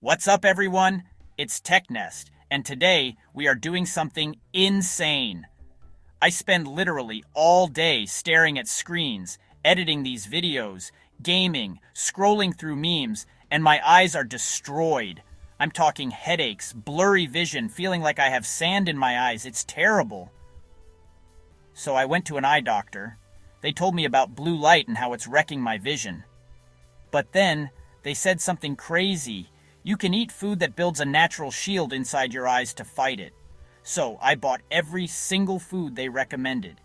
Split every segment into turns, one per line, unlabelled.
What's up, everyone? It's TechNest, and today we are doing something insane. I spend literally all day staring at screens, editing these videos, gaming, scrolling through memes, and my eyes are destroyed. I'm talking headaches, blurry vision, feeling like I have sand in my eyes. It's terrible. So I went to an eye doctor. They told me about blue light and how it's wrecking my vision. But then they said something crazy. You can eat food that builds a natural shield inside your eyes to fight it. So I bought every single food they recommended.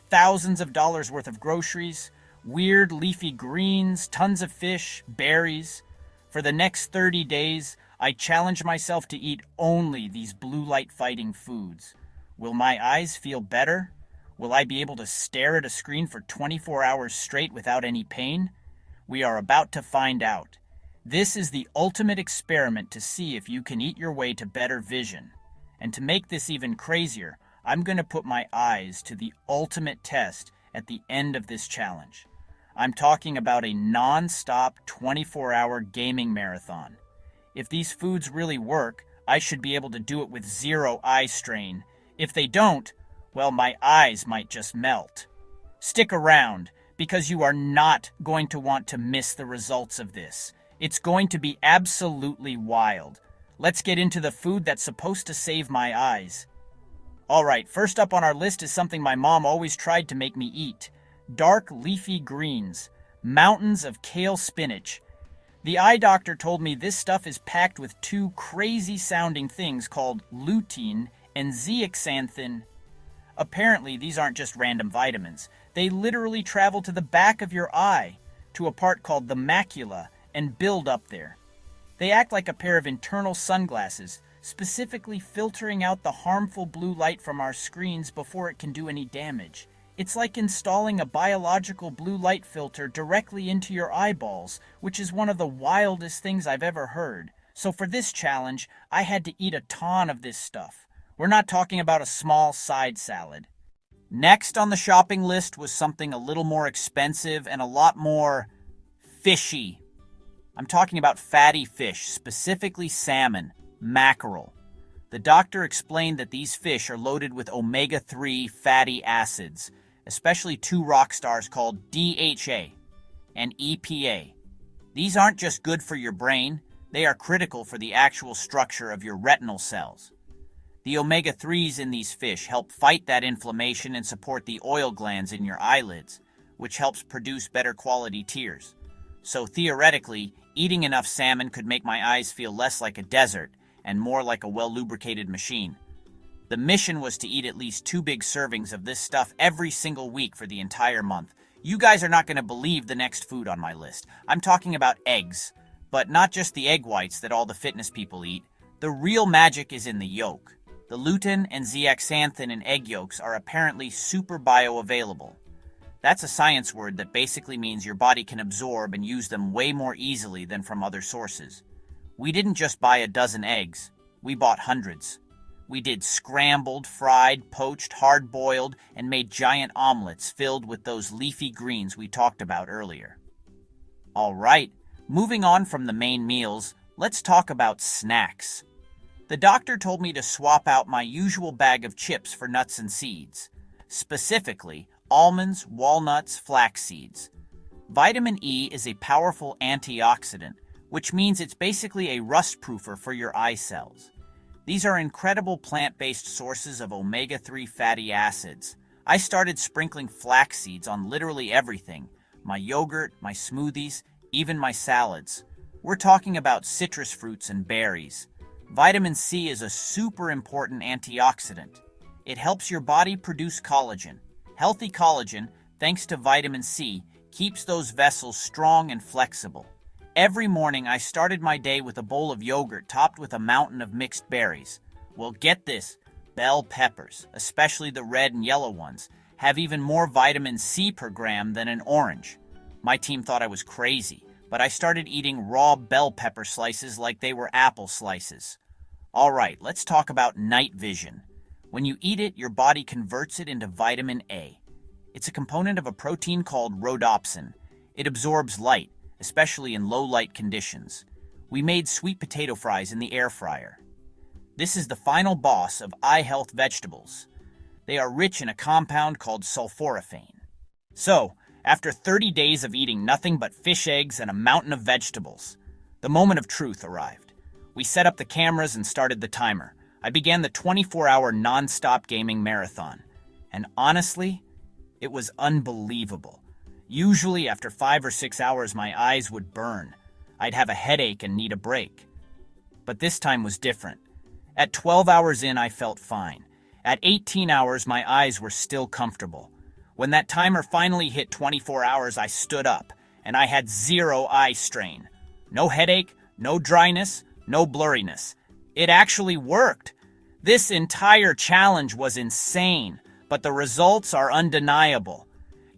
Thousands of dollars worth of groceries, weird leafy greens, tons of fish, berries. For the next 30 days, I challenged myself to eat only these blue light fighting foods. Will my eyes feel better? Will I be able to stare at a screen for 24 hours straight without any pain? We are about to find out. This is the ultimate experiment to see if you can eat your way to better vision. And to make this even crazier, I'm going to put my eyes to the ultimate test at the end of this challenge. I'm talking about a non-stop 24-hour gaming marathon. If these foods really work, I should be able to do it with zero eye strain. If they don't, well, my eyes might just melt. Stick around, because you are not going to want to miss the results of this. It's going to be absolutely wild. Let's get into the food that's supposed to save my eyes. Alright, first up on our list is something my mom always tried to make me eat. Dark leafy greens. Mountains of kale spinach. The eye doctor told me this stuff is packed with two crazy sounding things called lutein and zeaxanthin. Apparently, these aren't just random vitamins. They literally travel to the back of your eye, to a part called the macula, and build up there. They act like a pair of internal sunglasses, specifically filtering out the harmful blue light from our screens before it can do any damage. It's like installing a biological blue light filter directly into your eyeballs, which is one of the wildest things I've ever heard. So for this challenge, I had to eat a ton of this stuff. We're not talking about a small side salad. Next on the shopping list was something a little more expensive and a lot more fishy. I'm talking about fatty fish, specifically salmon, mackerel. The doctor explained that these fish are loaded with omega-3 fatty acids, especially two rock stars called DHA and EPA. These aren't just good for your brain, they are critical for the actual structure of your retinal cells. The omega-3s in these fish help fight that inflammation and support the oil glands in your eyelids, which helps produce better quality tears. So theoretically, eating enough salmon could make my eyes feel less like a desert and more like a well-lubricated machine. The mission was to eat at least 2 big servings of this stuff every single week for the entire month. You guys are not going to believe the next food on my list. I'm talking about eggs, but not just the egg whites that all the fitness people eat. The real magic is in the yolk. The lutein and zeaxanthin in egg yolks are apparently super bioavailable. That's a science word that basically means your body can absorb and use them way more easily than from other sources. We didn't just buy a dozen eggs, we bought hundreds. We did scrambled, fried, poached, hard-boiled, and made giant omelets filled with those leafy greens we talked about earlier. Alright, moving on from the main meals, let's talk about snacks. The doctor told me to swap out my usual bag of chips for nuts and seeds. Specifically, almonds, walnuts, flax seeds. Vitamin E is a powerful antioxidant, which means it's basically a rust-proofer for your eye cells. These are incredible plant-based sources of omega-3 fatty acids. I started sprinkling flax seeds on literally everything, my yogurt, my smoothies, even my salads. We're talking about citrus fruits and berries. Vitamin C is a super important antioxidant. It helps your body produce collagen. Healthy collagen, thanks to vitamin C, keeps those vessels strong and flexible. Every morning I started my day with a bowl of yogurt topped with a mountain of mixed berries. Well, get this, bell peppers, especially the red and yellow ones, have even more vitamin C per gram than an orange. My team thought I was crazy, but I started eating raw bell pepper slices like they were apple slices. Alright, let's talk about night vision. When you eat it, your body converts it into vitamin A. It's a component of a protein called rhodopsin. It absorbs light, especially in low light conditions. we made sweet potato fries in the air fryer. This is the final boss of eye health vegetables. They are rich in a compound called sulforaphane. So, after 30 days of eating nothing but fish eggs and a mountain of vegetables, the moment of truth arrived. We set up the cameras and started the timer. I began the 24-hour non-stop gaming marathon. And honestly, it was unbelievable. Usually, after 5 or 6 hours, my eyes would burn. I'd have a headache and need a break. But this time was different. At 12 hours in, I felt fine. At 18 hours, my eyes were still comfortable. When that timer finally hit 24 hours, I stood up, and I had zero eye strain. No headache, no dryness, no blurriness. It actually worked. This entire challenge was insane, but the results are undeniable.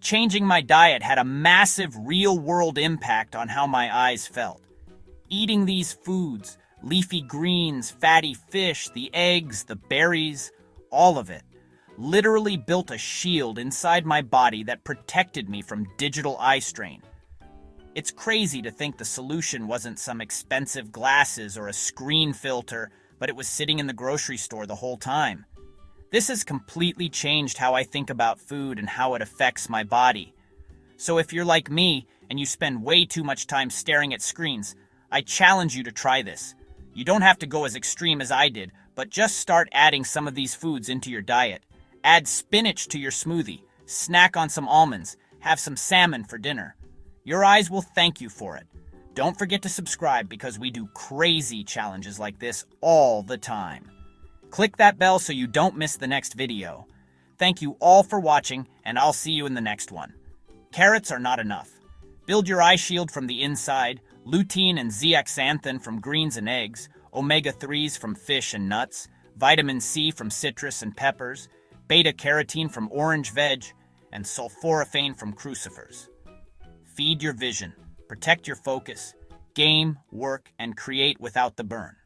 Changing my diet had a massive real-world impact on how my eyes felt. Eating these foods, leafy greens, fatty fish, the eggs, the berries, all of it, literally built a shield inside my body that protected me from digital eye strain. It's crazy to think the solution wasn't some expensive glasses or a screen filter, but it was sitting in the grocery store the whole time. This has completely changed how I think about food and how it affects my body. So if you're like me and you spend way too much time staring at screens, I challenge you to try this. You don't have to go as extreme as I did, but just start adding some of these foods into your diet. Add spinach to your smoothie, snack on some almonds, have some salmon for dinner. Your eyes will thank you for it. Don't forget to subscribe because we do crazy challenges like this all the time. Click that bell so you don't miss the next video. Thank you all for watching, and I'll see you in the next one. Carrots are not enough. Build your eye shield from the inside, lutein and zeaxanthin from greens and eggs, omega-3s from fish and nuts, vitamin C from citrus and peppers, beta-carotene from orange veg, and sulforaphane from crucifers. Feed your vision, protect your focus, game, work, and create without the burn.